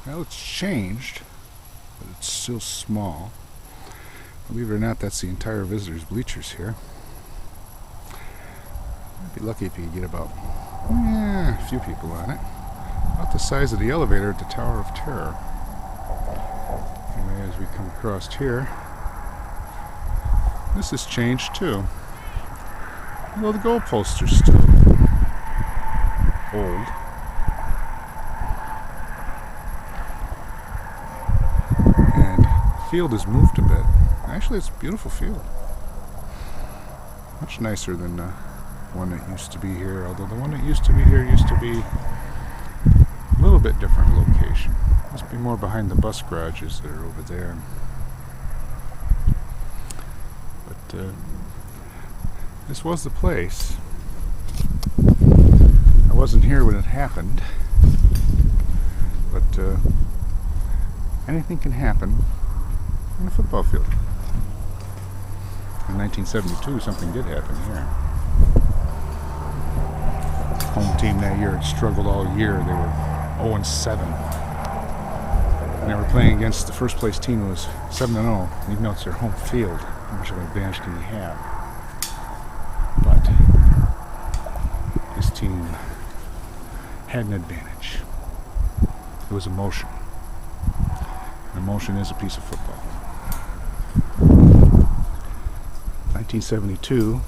Well, it's changed, but it's still small. Believe it or not, that's the entire visitors' bleachers here. I'd be lucky if you could get about a few people on it. About the size of the elevator at the Tower of Terror. Anyway, as we come across here, this has changed too. Although the goalposts are still old. And the field has moved a bit. Actually, it's a beautiful field. Much nicer than the one that used to be here, although the one that used to be here used to be a little bit different location. Must be more behind the bus garages that are over there. But this was the place. I wasn't here when it happened, but anything can happen on a football field. In 1972, something did happen here. Home team that year had struggled all year. They were 0-7. And they were playing against the first place team who was 7-0. Even though it's their home field, how much of an advantage can you have? But this team had an advantage. It was emotion. And emotion is a piece of football. 1972,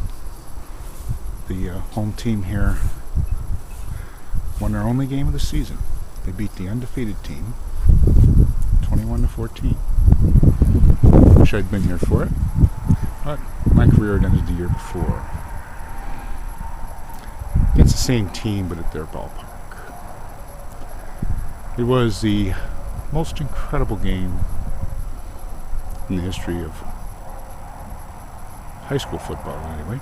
the home team here won their only game of the season. They beat the undefeated team 21-14. Wish I'd been here for it, but my career had ended the year before. Against the same team, but at their ballpark. It was the most incredible game in the history of high school football, anyway.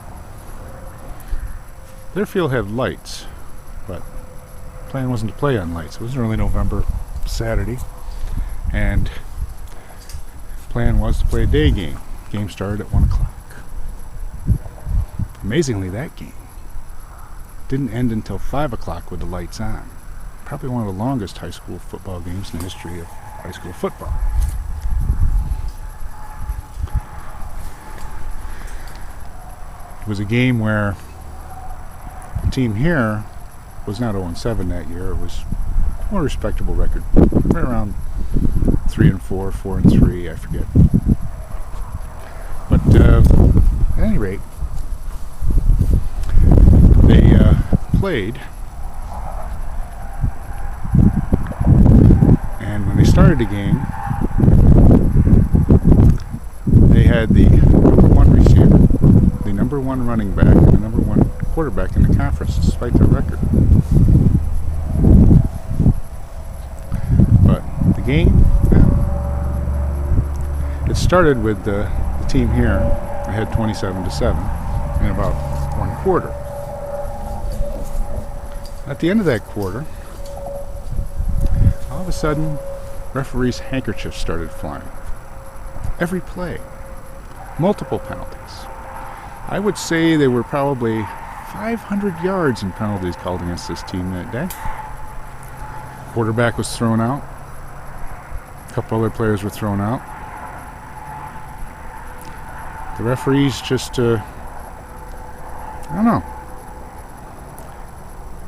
Their field had lights, but the plan wasn't to play on lights. It was early November, Saturday, and the plan was to play a day game. The game started at 1 o'clock. Amazingly, that game didn't end until 5 o'clock with the lights on. Probably one of the longest high school football games in the history of high school football. It was a game where the team here was not 0-7 that year. It was a more respectable record, right around 3-4, 4-3, I forget. But at any rate, they played, and when they started the game, they had the number one receiver, the number one running back, and the number one quarterback in the conference, despite their record. But the game, it started with the team here ahead 27-7 in about one quarter. At the end of that quarter, all of a sudden, referees' handkerchiefs started flying. Every play. Multiple penalties. I would say there were probably 500 yards in penalties called against this team that day. Quarterback was thrown out. A couple other players were thrown out. The referees just, I don't know.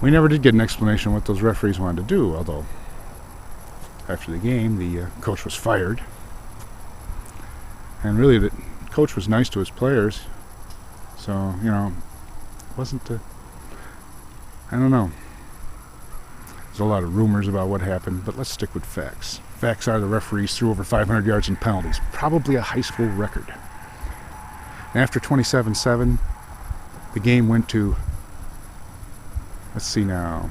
We never did get an explanation of what those referees wanted to do, although after the game, the coach was fired. And really, the coach was nice to his players. So, you know, it wasn't I don't know. There's a lot of rumors about what happened, but let's stick with facts. Facts are the referees threw over 500 yards in penalties. Probably a high school record. And after 27-7, the game went to, let's see now,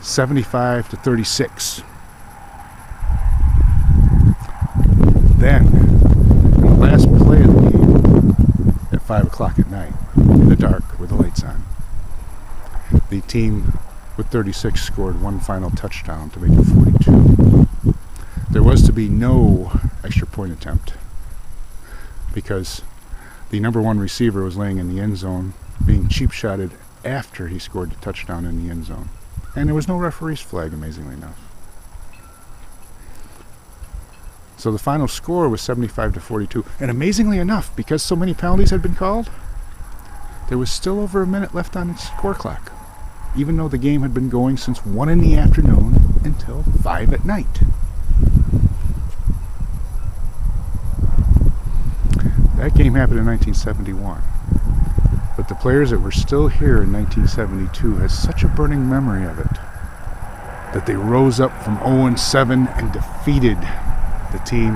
75-36. Then, the last play of the game, at 5 o'clock at night, in the dark with the lights on, the team with 36 scored one final touchdown to make it 42. There was to be no extra point attempt because the number one receiver was laying in the end zone, being cheap-shotted after he scored the touchdown in the end zone. And there was no referee's flag, amazingly enough. So the final score was 75-42. And amazingly enough, because so many penalties had been called, there was still over a minute left on its score clock, even though the game had been going since 1 in the afternoon until 5 at night. That game happened in 1971. But the players that were still here in 1972 had such a burning memory of it that they rose up from 0-7 and defeated the team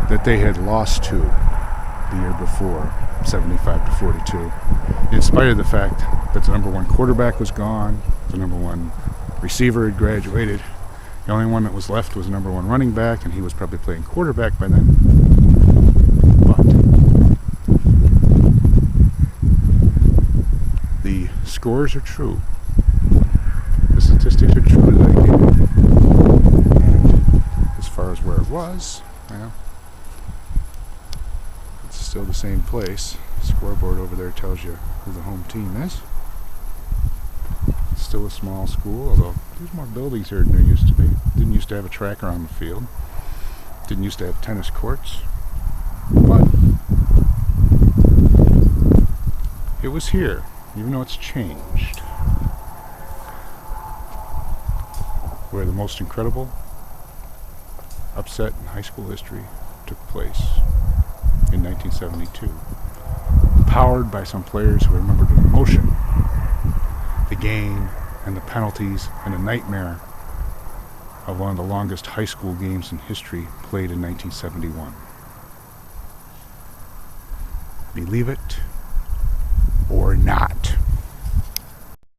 that they had lost to the year before, 75-42. In spite of the fact that the number one quarterback was gone, the number one receiver had graduated, the only one that was left was the number one running back, and he was probably playing quarterback by then. But the scores are true. The statistics are true to that game. And as far as where it was, well, it's still the same place. The scoreboard over there tells you who the home team is. It's still a small school, although there's more buildings here than there used to be. Didn't used to have a track around the field. Didn't used to have tennis courts. But it was here, even though it's changed, where the most incredible upset in high school history took place in 1972. Powered by some players who remembered with emotion the game and the penalties and the nightmare of one of the longest high school games in history played in 1971. Believe it or not.